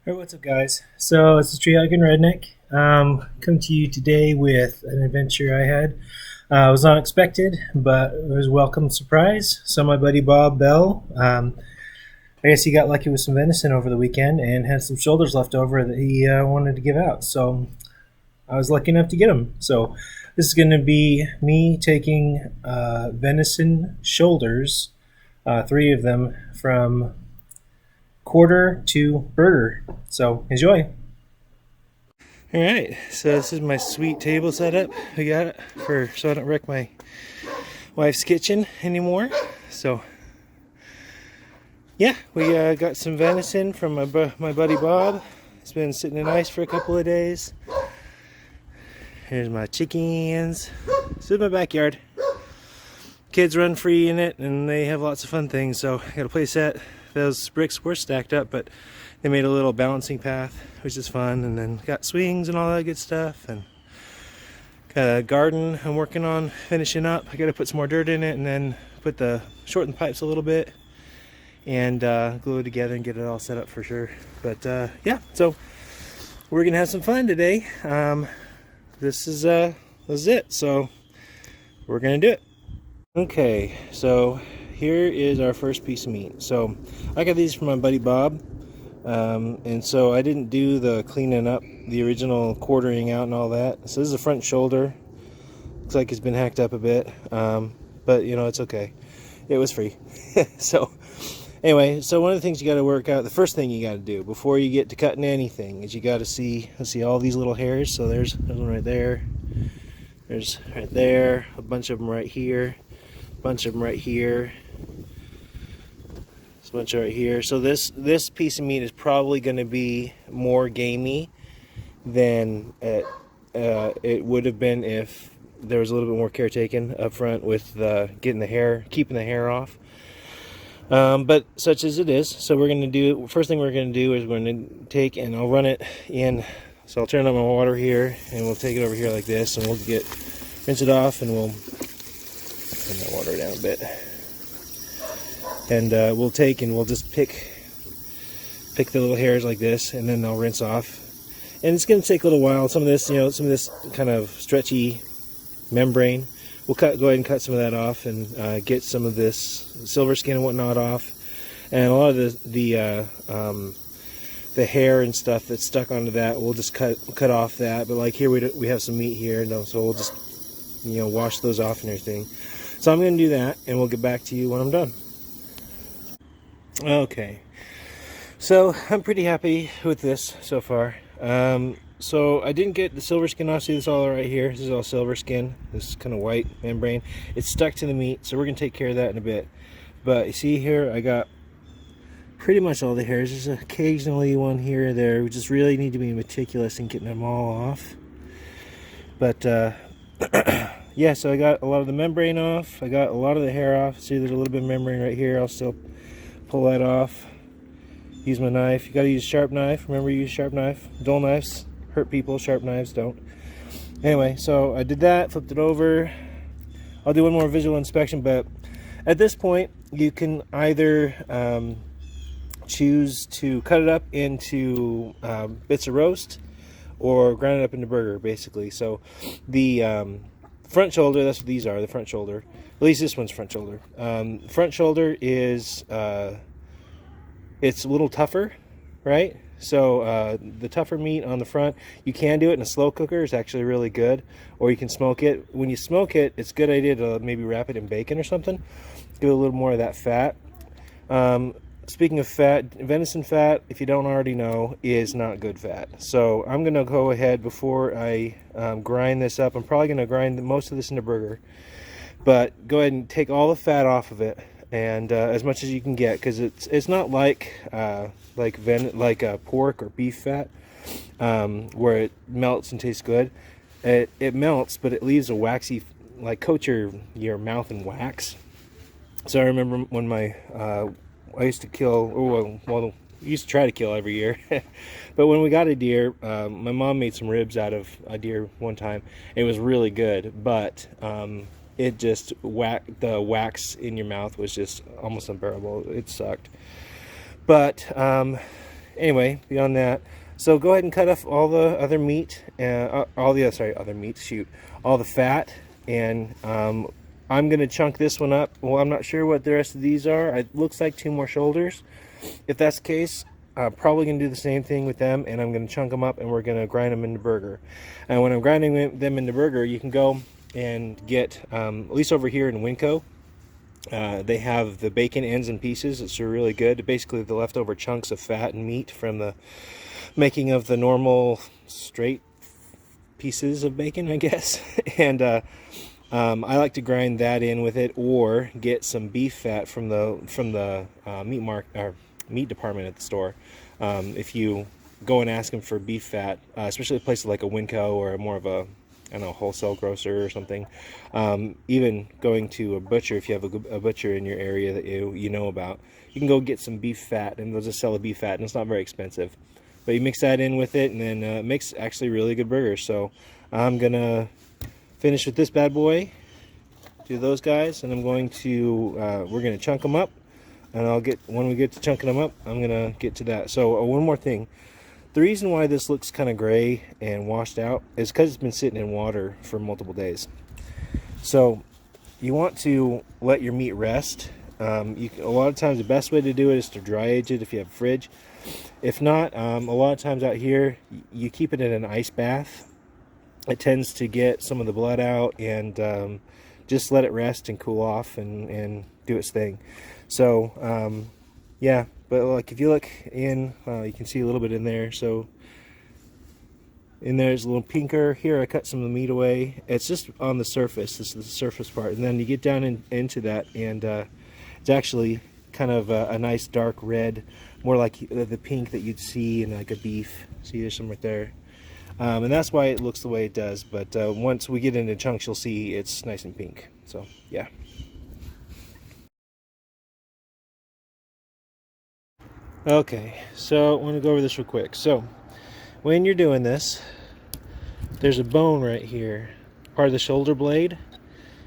Hey, what's up, guys? So this is Tree Hugging Redneck. Come to you today with an adventure I had. It was unexpected, but it was a welcome surprise. So my buddy Bob Bell, I guess he got lucky with some venison over the weekend and had some shoulders left over that he wanted to give out. So I was lucky enough to get them. So this is going to be me taking venison shoulders, three of them from quarter to burger. So enjoy. All right, so this is my sweet table setup. I got it for so I don't wreck my wife's kitchen anymore. So yeah, we got some venison from my buddy Bob. It's been sitting in ice for a couple of days. Here's my chickens. This is my backyard. Kids run free in it, and they have lots of fun things. So I got a play set. Those bricks were stacked up, but they made a little balancing path, which is fun. And then got swings and all that good stuff. And got a garden I'm working on finishing up. I got to put some more dirt in it, and then shorten the pipes a little bit, and glue it together and get it all set up for sure. But yeah, so we're gonna have some fun today. This is it. So we're gonna do it. Okay, so here is our first piece of meat. So I got these from my buddy Bob, and so I didn't do the cleaning up, the original quartering out and all that. So this is the front shoulder. Looks like it's been hacked up a bit, but you know, it's okay. It was free. So anyway, so one of the things you got to work out, the first thing you got to do before you get to cutting anything is you got to see, let's see all these little hairs. So there's one right there. There's right there, a bunch of them right here. Bunch of them right here. This bunch right here. So this piece of meat is probably going to be more gamey than it would have been if there was a little bit more care taken up front with keeping the hair off. But such as it is, so we're going to do, first thing we're going to do is we're going to take, and I'll run it in, so I'll turn on my water here, and we'll take it over here like this, and we'll rinse it off, and we'll turn that water down a bit. And we'll just pick the little hairs like this, and then I'll rinse off. And it's going to take a little while. Some of this kind of stretchy membrane, we'll go ahead and cut some of that off and get some of this silver skin and whatnot off. And a lot of the hair and stuff that's stuck onto that, we'll just cut off that. But like here we have some meat here, so we'll just wash those off and everything. So I'm going to do that, and we'll get back to you when I'm done. Okay, so I'm pretty happy with this so far. So I didn't get the silver skin off. See this all right here? This is all silver skin. This kind of white membrane. It's stuck to the meat, so we're going to take care of that in a bit. But you see here, I got pretty much all the hairs. There's occasionally one here or there. We just really need to be meticulous in getting them all off. But yeah, so I got a lot of the membrane off. I got a lot of the hair off. See, there's a little bit of membrane right here. I'll still pull that off. Use my knife. You got to use a sharp knife. Remember, use sharp knife. Dull knives hurt people. Sharp knives don't. Anyway, so I did that. Flipped it over. I'll do one more visual inspection, but at this point, you can either choose to cut it up into bits of roast or grind it up into burger, basically. So the front shoulder, that's what these are, the front shoulder. At least this one's front shoulder. Front shoulder is, it's a little tougher, right? So the tougher meat on the front, you can do it in a slow cooker. It's actually really good. Or you can smoke it. When you smoke it, it's a good idea to maybe wrap it in bacon or something. Get a little more of that fat. Speaking of fat, venison fat, if you don't already know, is not good fat. So I'm going to go ahead before I grind this up. I'm probably going to grind most of this into burger. But go ahead and take all the fat off of it, and as much as you can get, because it's not like pork or beef fat, where it melts and tastes good. It melts, but it leaves a waxy, like coats your mouth in wax. So I remember when I used to kill, well, used to try to kill every year. But when we got a deer, my mom made some ribs out of a deer one time. It was really good, but it just the wax in your mouth was just almost unbearable. It sucked. But anyway, beyond that, so go ahead and cut off all the other meat, all the other meat, shoot, all the fat, and I'm gonna chunk this one up. Well, I'm not sure what the rest of these are. It looks like 2 more shoulders. If that's the case, probably gonna do the same thing with them, and I'm gonna chunk them up and we're gonna grind them into burger. And when I'm grinding them into burger, you can go and get, at least over here in Winco, they have the bacon ends and pieces. It's really good. Basically the leftover chunks of fat and meat from the making of the normal straight pieces of bacon, I guess. And I like to grind that in with it, or get some beef fat from the meat department at the store. If you go and ask them for beef fat, especially places like a Winco or more of a, I don't know, wholesale grocer or something. Even going to a butcher, if you have a butcher in your area that you know about, you can go get some beef fat, and they'll just sell a beef fat, and it's not very expensive. But you mix that in with it, and then it makes actually really good burgers. So I'm gonna finish with this bad boy, do those guys, and I'm going to we're gonna chunk them up, and when we get to chunking them up, I'm gonna get to that. So one more thing. The reason why this looks kind of gray and washed out is because it's been sitting in water for multiple days. So you want to let your meat rest. A lot of times the best way to do it is to dry age it if you have a fridge. If not, a lot of times out here, you keep it in an ice bath. It tends to get some of the blood out, and just let it rest and cool off and do its thing. So yeah, but like if you look in, you can see a little bit in there. So in there's a little pinker. Here I cut some of the meat away. It's just on the surface. This is the surface part, and then you get down into that, and it's actually kind of a nice dark red, more like the pink that you'd see in like a beef. See, there's some right there. And that's why it looks the way it does. But once we get into chunks, you'll see it's nice and pink. So yeah. Okay, so I want to go over this real quick. So when you're doing this, there's a bone right here, part of the shoulder blade.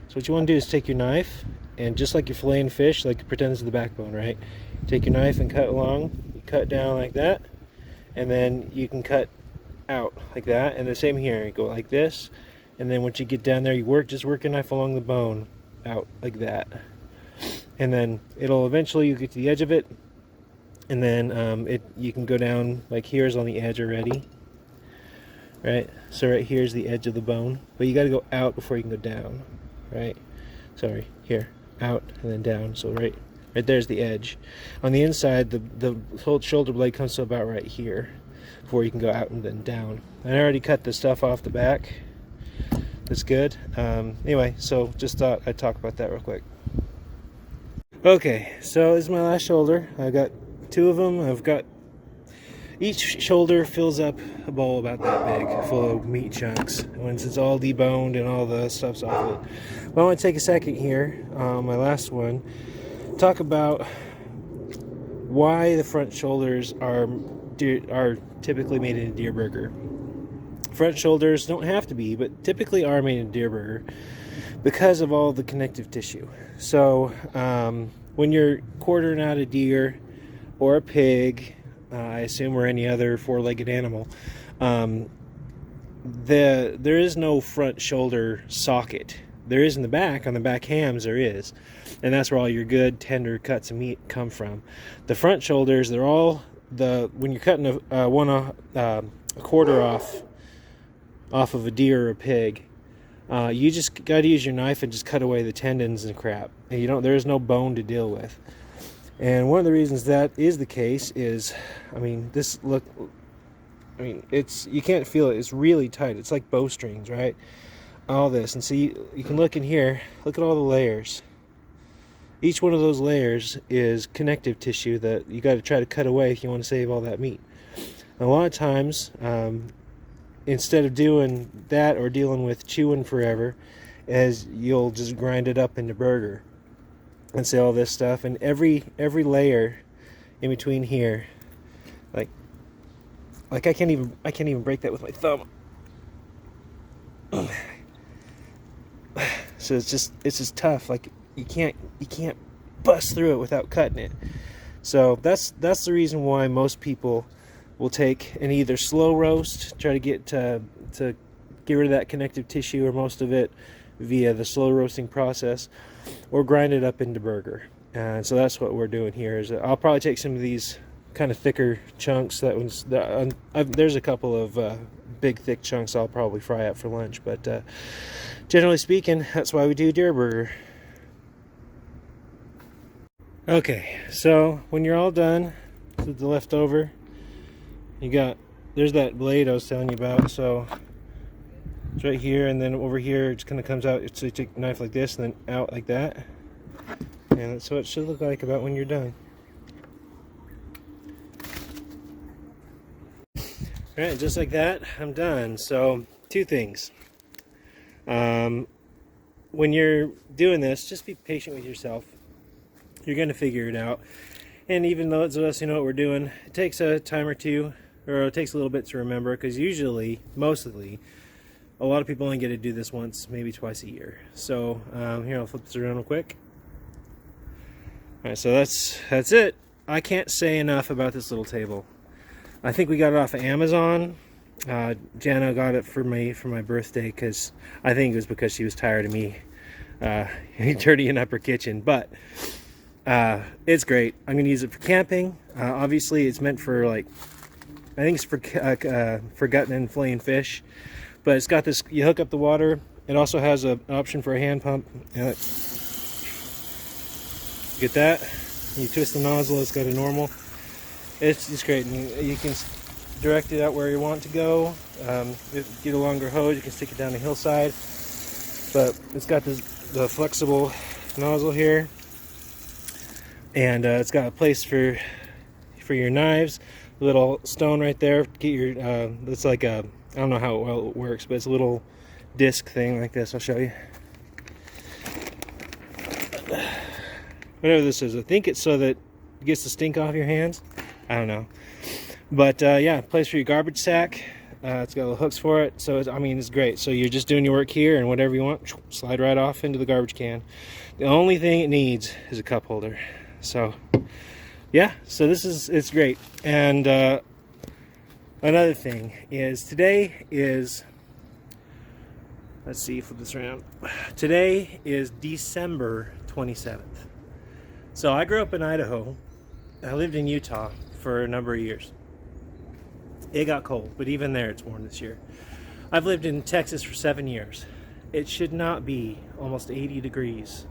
So what you want to do is take your knife, and just like you're filleting fish, like pretend it's the backbone, right? Take your knife and cut along. You cut down like that, and then you can cut out like that. And the same here, you go like this, and then once you get down there, you just work your knife along the bone out like that, and then it'll eventually, you get to the edge of it, and then you can go down like here's on the edge already, right? So right here's the edge of the bone, but you got to go out before you can go down, right? Sorry, here, out and then down. So right there's the edge. On the inside, the whole shoulder blade comes to about right here before you can go out and then down. And I already cut the stuff off the back. That's good. Anyway, so just thought I'd talk about that real quick. Okay, so this is my last shoulder. I've got 2 of them. I've got each shoulder fills up a bowl about that big, full of meat chunks. Once it's all deboned and all the stuff's off of it. But I want to take a second here, my last one, talk about why the front shoulders are typically made in a deer burger. Front shoulders don't have to be, but typically are made in deer burger because of all the connective tissue. So when you're quartering out a deer or a pig, I assume, or any other 4-legged animal, there is no front shoulder socket. There is in the back, on the back hams there is, and that's where all your good tender cuts of meat come from. The front shoulders, they're all when you're cutting a quarter off of a deer or a pig, you just got to use your knife and just cut away the tendons and crap. And there is no bone to deal with. And one of the reasons that is the case is, you can't feel it. It's really tight. It's like bowstrings, right? All this. And see, you can look in here. Look at all the layers. Each one of those layers is connective tissue that you got to try to cut away if you want to save all that meat. And a lot of times, instead of doing that or dealing with chewing forever, you'll just grind it up into burger and say all this stuff, and every layer in between here, like I can't even break that with my thumb. So it's just tough. Like you can't bust through it without cutting it. So that's the reason why most people we'll take and either slow roast, try to get rid of that connective tissue or most of it via the slow roasting process, or grind it up into burger. And so that's what we're doing here. Is I'll probably take some of these kind of thicker chunks. There's a couple of big thick chunks I'll probably fry up for lunch, but generally speaking, that's why we do deer burger. Okay, so when you're all done with the leftover, there's that blade I was telling you about. So it's right here, and then over here it just kind of comes out. So you take a knife like this and then out like that, and that's what it should look like about when you're done. Alright, just like that, I'm done. So, two things. When you're doing this, just be patient with yourself. You're going to figure it out. And even though it's us, you know what we're doing, it takes a time or two, or it takes a little bit to remember, because mostly, a lot of people only get to do this once, maybe twice a year. So, here, I'll flip this around real quick. Alright, so that's it. I can't say enough about this little table. I think we got it off of Amazon. Jana got it for my birthday, because I think it was because she was tired of me dirtying up her kitchen. But it's great. I'm going to use it for camping. Obviously, it's meant for, like, I think it's for gutting and filleting fish. But it's got this, you hook up the water. It also has an option for a hand pump. Get that? You twist the nozzle, it's got a normal. It's great, and you can direct it out where you want to go. Get a longer hose, you can stick it down the hillside. But it's got the flexible nozzle here, and it's got a place for your knives. A little stone right there. Get your it's like a, I don't know how well it works, but it's a little disc thing like this. I'll show you. Whatever this is, I think it's so that it gets the stink off your hands. I don't know, but yeah, place for your garbage sack. It's got little hooks for it, so it's great. So you're just doing your work here, and whatever you want, slide right off into the garbage can. The only thing it needs is a cup holder. So yeah, so it's great. And another thing is, today is, let's see, flip this around. Today is December 27th. So I grew up in Idaho. I lived in Utah for a number of years. It got cold, but even there it's warm this year. I've lived in Texas for 7 years. It should not be almost 80 degrees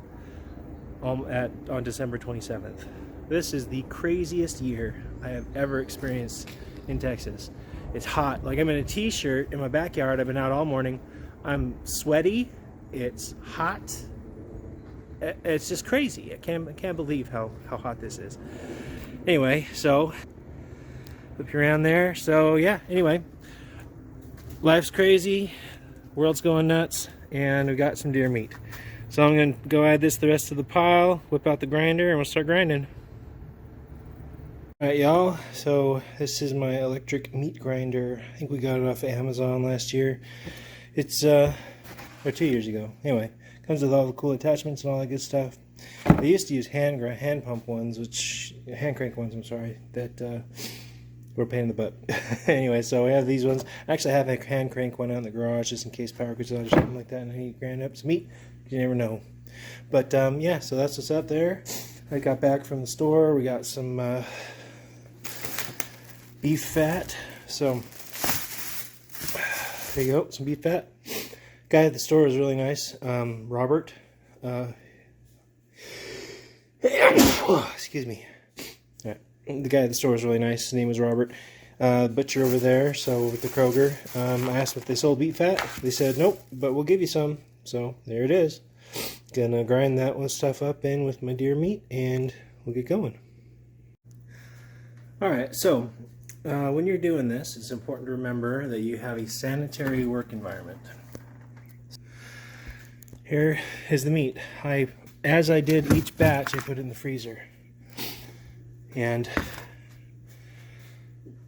on December 27th. This is the craziest year I have ever experienced in Texas. It's hot. Like, I'm in a t-shirt in my backyard. I've been out all morning. I'm sweaty. It's hot. It's just crazy. I can't believe how hot this is. Anyway, so flip you around there. So yeah, anyway, life's crazy, world's going nuts, and we got some deer meat. So I'm gonna go add this to the rest of the pile, whip out the grinder, and we'll start grinding. Alright, y'all, so this is my electric meat grinder. I think we got it off of Amazon last year. It's or 2 years ago. Anyway, comes with all the cool attachments and all that good stuff. I used to use hand pump ones, hand crank ones, I'm sorry, that were a pain in the butt. Anyway, so we have these ones. Actually, I have a hand crank one out in the garage just in case power goes out or something like that, and I need to grind up some meat. You never know. But yeah, so that's what's up there. I got back from the store. We got some beef fat. So there you go, some beef fat. Guy at the store was really nice, Robert. Excuse me. Yeah. The guy at the store was really nice. His name was Robert. Butcher over there, so with the Kroger. I asked if they sold beef fat. They said nope, but we'll give you some. So there it is. Gonna grind that one stuff up in with my deer meat, and we'll get going. Alright, so when you're doing this, it's important to remember that you have a sanitary work environment. Here is the meat. As I did each batch, I put it in the freezer. And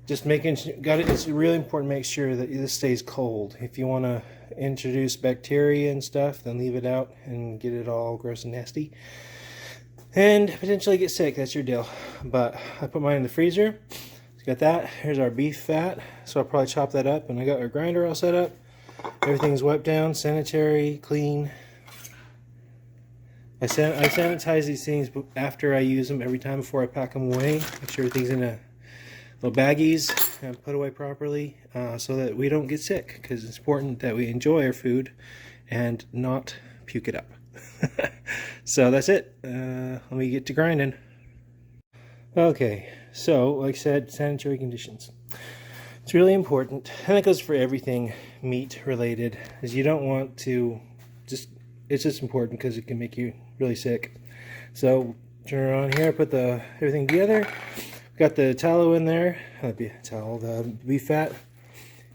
just it's really important to make sure that this stays cold. If you want to introduce bacteria and stuff, then leave it out and get it all gross and nasty. And potentially get sick, that's your deal. But I put mine in the freezer. It's Got that. Here's our beef fat. So I'll probably chop that up, and I got our grinder all set up. Everything's wiped down, sanitary, clean. I sanitize these things after I use them, every time before I pack them away. Make sure everything's in a little baggies and put away properly, so that we don't get sick, because it's important that we enjoy our food and not puke it up. So that's it. Let me get to grinding. Okay, so like I said, sanitary conditions. It's really important, and that goes for everything meat related, is you don't want to it's just important because it can make you really sick. So turn it on here, put everything together. Got the tallow in there, the beef fat,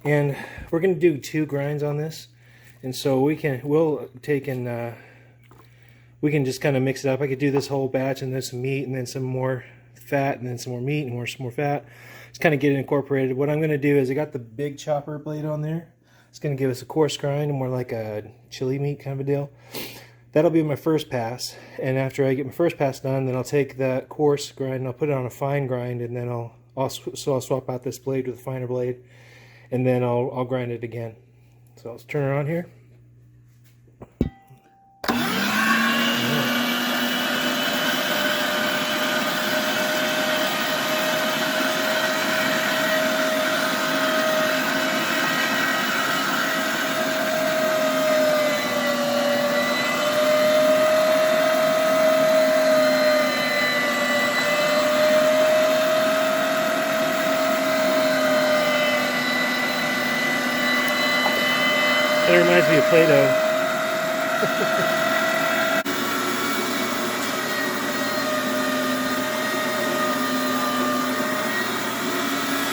and we're gonna do 2 grinds on this, and so we can just kind of mix it up. I could do this whole batch and then some meat and then some more fat and then some more meat and some more fat. Just kind of get it incorporated. What I'm going to do is I got the big chopper blade on there. It's going to give us a coarse grind, more like a chili meat kind of a deal. That'll be my first pass, and after I get my first pass done, then I'll take that coarse grind and I'll put it on a fine grind, and then I'll swap out this blade with a finer blade, and then I'll grind it again. So let's turn it on here. It reminds me of Play-Doh.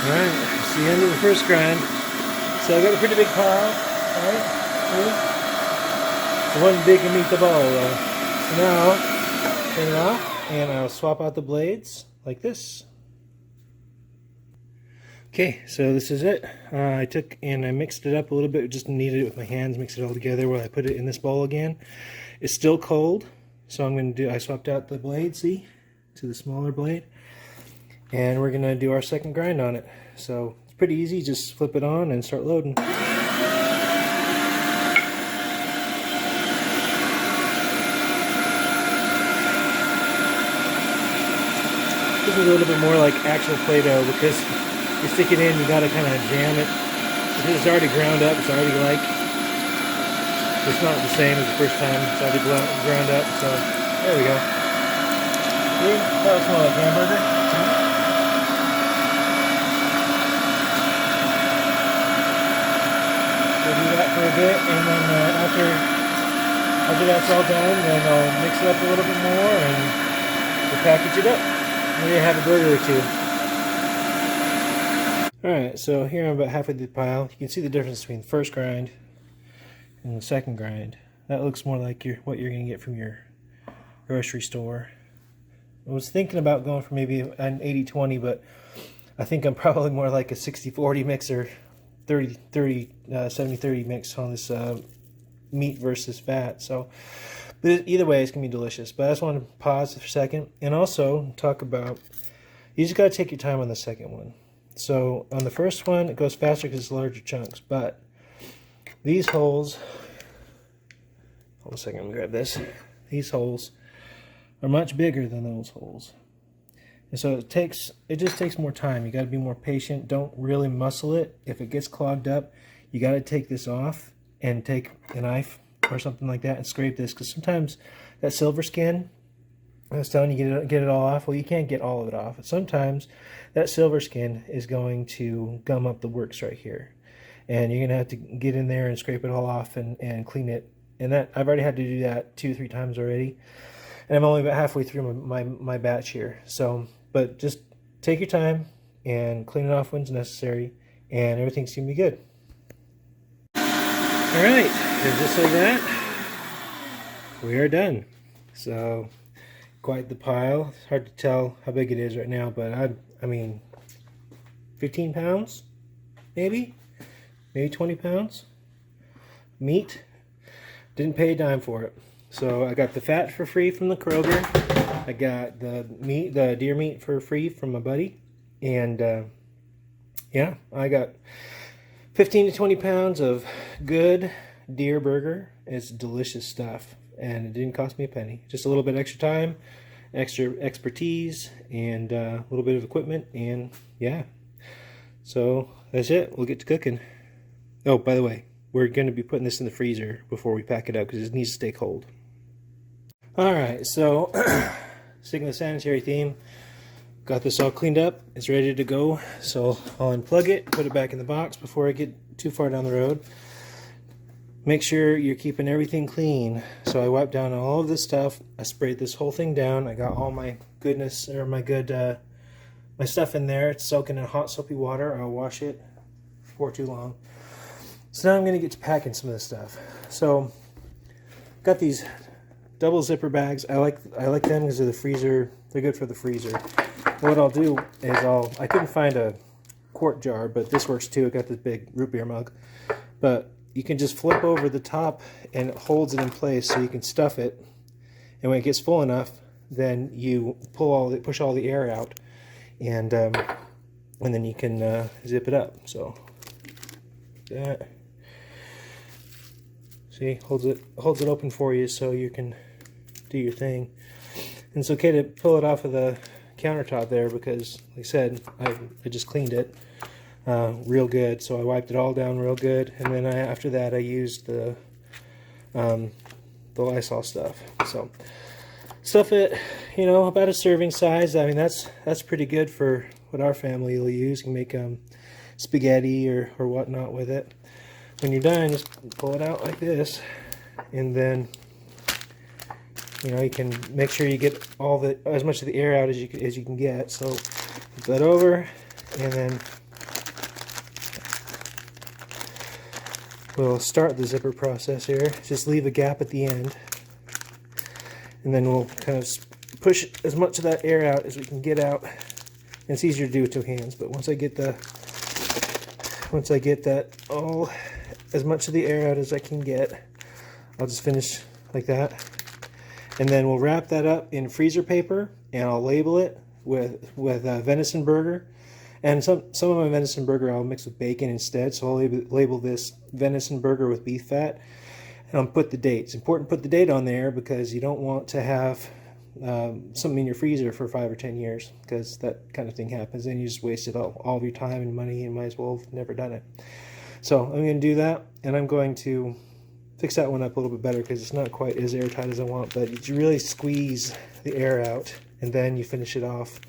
Alright, it's the end of the first grind. So I got a pretty big pile. Alright, see? One big can meet the ball though. So now, turn it off, and I'll swap out the blades like this. Okay, so this is it. I took and I mixed it up a little bit, just kneaded it with my hands, mixed it all together while I put it in this bowl again. It's still cold, so I swapped out the blade, see, to the smaller blade. And we're gonna do our second grind on it. So it's pretty easy, just flip it on and start loading. This is a little bit more like actual Play-Doh, because you stick it in, you gotta kind of jam it. It's already ground up, it's already it's not the same as the first time. It's already ground up, so there we go. See? That was more like hamburger. We'll do that for a bit, and then after that's all done, then I'll mix it up a little bit more and we'll package it up. Maybe have a burger or 2. Alright, so here I'm about halfway through the pile. You can see the difference between the first grind and the second grind. That looks more like what you're going to get from your grocery store. I was thinking about going for maybe an 80-20, but I think I'm probably more like a 60-40 mix or 70-30 mix on this meat versus fat. So, but either way, it's going to be delicious. But I just want to pause for a second and also talk about, you just got to take your time on the second one. So on the first one, it goes faster because it's larger chunks, but these holes, hold a second, let me grab this. These holes are much bigger than those holes. And so it just takes more time. You got to be more patient. Don't really muscle it. If it gets clogged up, you got to take this off and take a knife or something like that and scrape this, because sometimes that silver skin, I was telling you, get it all off. Well, you can't get all of it off. But sometimes that silver skin is going to gum up the works right here. And you're going to have to get in there and scrape it all off and clean it. And that I've already had to do that 2-3 times already. And I'm only about halfway through my batch here. So, but just take your time and clean it off when it's necessary, and everything's going to be good. Alright, and just like that, we are done. So, quite the pile. It's hard to tell how big it is right now, but I mean, 15 pounds, maybe 20 pounds. Meat, didn't pay a dime for it. So I got the fat for free from the Kroger. I got the deer meat for free from my buddy, and yeah, I got 15 to 20 pounds of good deer burger. It's delicious stuff, and it didn't cost me a penny. Just a little bit extra time, extra expertise, and a little bit of equipment, and yeah. So that's it. We'll get to cooking. Oh, by the way, we're going to be putting this in the freezer before we pack it up because it needs to stay cold. Alright, so sticking to the sanitary theme, got this all cleaned up. It's ready to go. So I'll unplug it, put it back in the box before I get too far down the road. Make sure you're keeping everything clean. So I wiped down all of this stuff. I sprayed this whole thing down. I got all my goodness, or my good, my stuff in there. It's soaking in hot soapy water. I'll wash it before too long. So now I'm going to get to packing some of this stuff. So got these double zipper bags. I like them because of the freezer. They're good for the freezer. What I'll do is I couldn't find a quart jar, but this works too. I got this big root beer mug. But you can just flip over the top and it holds it in place so you can stuff it. And when it gets full enough, then you push all the air out, and then you can zip it up. So that. See, holds it open for you so you can do your thing. And it's okay to pull it off of the countertop there because, like I said, I just cleaned it real good. So I wiped it all down real good, and then after that I used the Lysol stuff. So stuff it, about a serving size. I mean, that's pretty good for what our family will use. You can make spaghetti or whatnot with it. When you're done, just pull it out like this, and then you can make sure you get as much of the air out as you can get. So flip that over, and then we'll start the zipper process here. Just leave a gap at the end, and then we'll kind of push as much of that air out as we can get out. And it's easier to do with two hands, but once I get that all as much of the air out as I can get, I'll just finish like that, and then we'll wrap that up in freezer paper, and I'll label it with venison burger. And some of my venison burger I'll mix with bacon instead, so I'll label this venison burger with beef fat, and I'll put the date. It's important to put the date on there because you don't want to have something in your freezer for 5 or 10 years, because that kind of thing happens, and you just wasted all of your time and money, and might as well have never done it. So I'm going to do that, and I'm going to fix that one up a little bit better because it's not quite as airtight as I want, but you really squeeze the air out, and then you finish it off,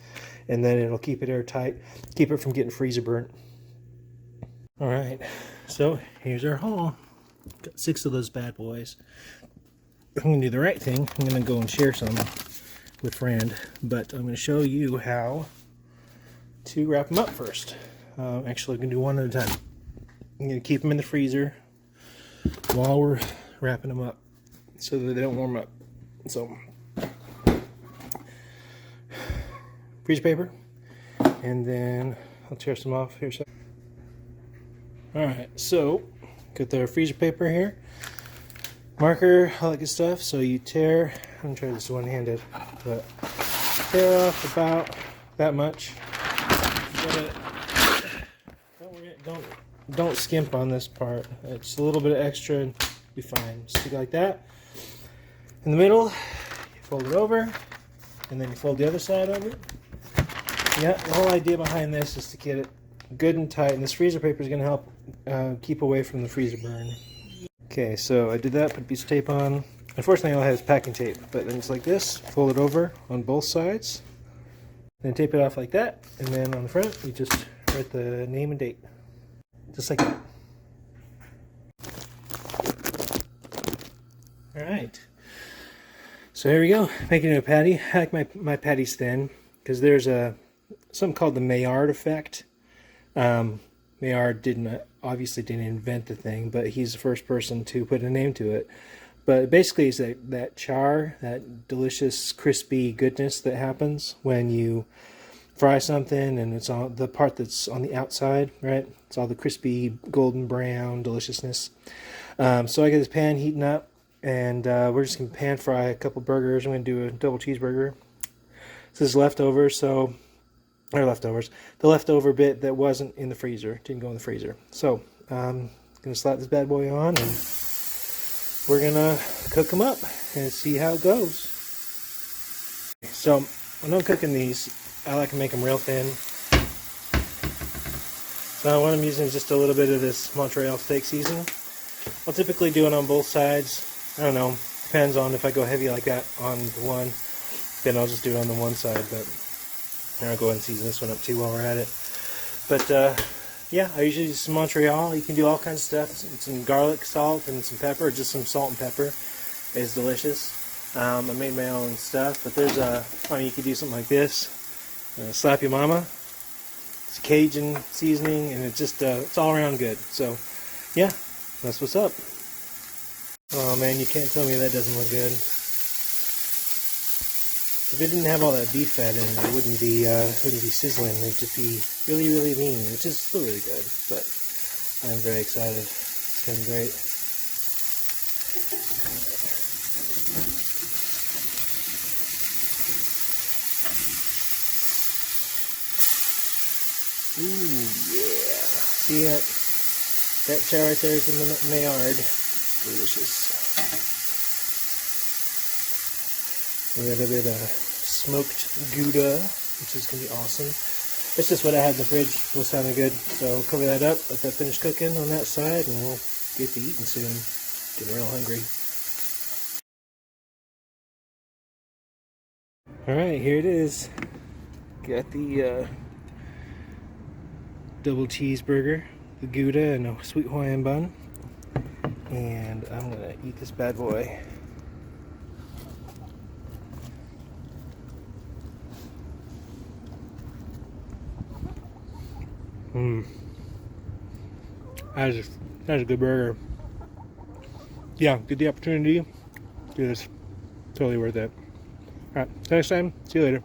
and then it'll keep it airtight, keep it from getting freezer burnt. Alright, so here's our haul. Got 6 of those bad boys. I'm going to do the right thing. I'm going to go and share some with Rand, but I'm going to show you how to wrap them up first. Actually, I'm going to do one at a time. I'm going to keep them in the freezer while we're wrapping them up so that they don't warm up. So, freezer paper, and then I'll tear some off here. Alright, so got the freezer paper here, marker, all that good stuff. So you tear, I'm going to try this one-handed, but tear off about that much. Don't skimp on this part. It's a little bit of extra and be fine. Stick it like that. In the middle, you fold it over, and then you fold the other side over. Yeah, the whole idea behind this is to get it good and tight, and this freezer paper is going to help keep away from the freezer burn. Okay, so I did that, put a piece of tape on. Unfortunately, all I have is packing tape, but then it's like this. Fold it over on both sides, then tape it off like that, and then on the front, you just write the name and date. Just like that. Alright. So here we go. Making a patty. I like my patties thin because there's something called the Maillard effect. Maillard obviously didn't invent the thing, but he's the first person to put a name to it. But basically it's that char, that delicious crispy goodness that happens when you fry something, and it's on the part that's on the outside, right? It's all the crispy golden brown deliciousness. So I got this pan heating up, and we're just going to pan fry a couple burgers. I'm going to do a double cheeseburger. This is leftover, so or leftovers. The leftover bit that wasn't in the freezer didn't go in the freezer. So I'm gonna slap this bad boy on, and we're gonna cook them up and see how it goes. So when I'm cooking these, I like to make them real thin. So what I'm using is just a little bit of this Montreal steak seasoning. I'll typically do it on both sides. I don't know, depends on if I go heavy like that on the one, then I'll just do it on the one side, but I'll go ahead and season this one up too while we're at it. But yeah, I usually use some Montreal. You can do all kinds of stuff. Some garlic salt and some pepper, just some salt and pepper is delicious. I made my own stuff, but there's you could do something like this. Slap your mama. It's Cajun seasoning, and it's just it's all around good. So yeah, that's what's up. Oh man, you can't tell me that doesn't look good. If it didn't have all that beef fat in it, it wouldn't be sizzling. It'd just be really, really lean, which is still really good. But I'm very excited. It's gonna be great. Ooh, yeah. See that? That chow right there is in the Maillard. Delicious. A little bit of smoked Gouda, which is going to be awesome. It's just what I had in the fridge. It was sounding good. So cover that up, let that finish cooking on that side, and we'll get to eating soon. Getting real hungry. Alright, here it is. Got the double cheeseburger, the Gouda, and a sweet Hawaiian bun. And I'm going to eat this bad boy. That's a good burger. Yeah, get the opportunity, do this. Totally worth it. Alright, next time, see you later.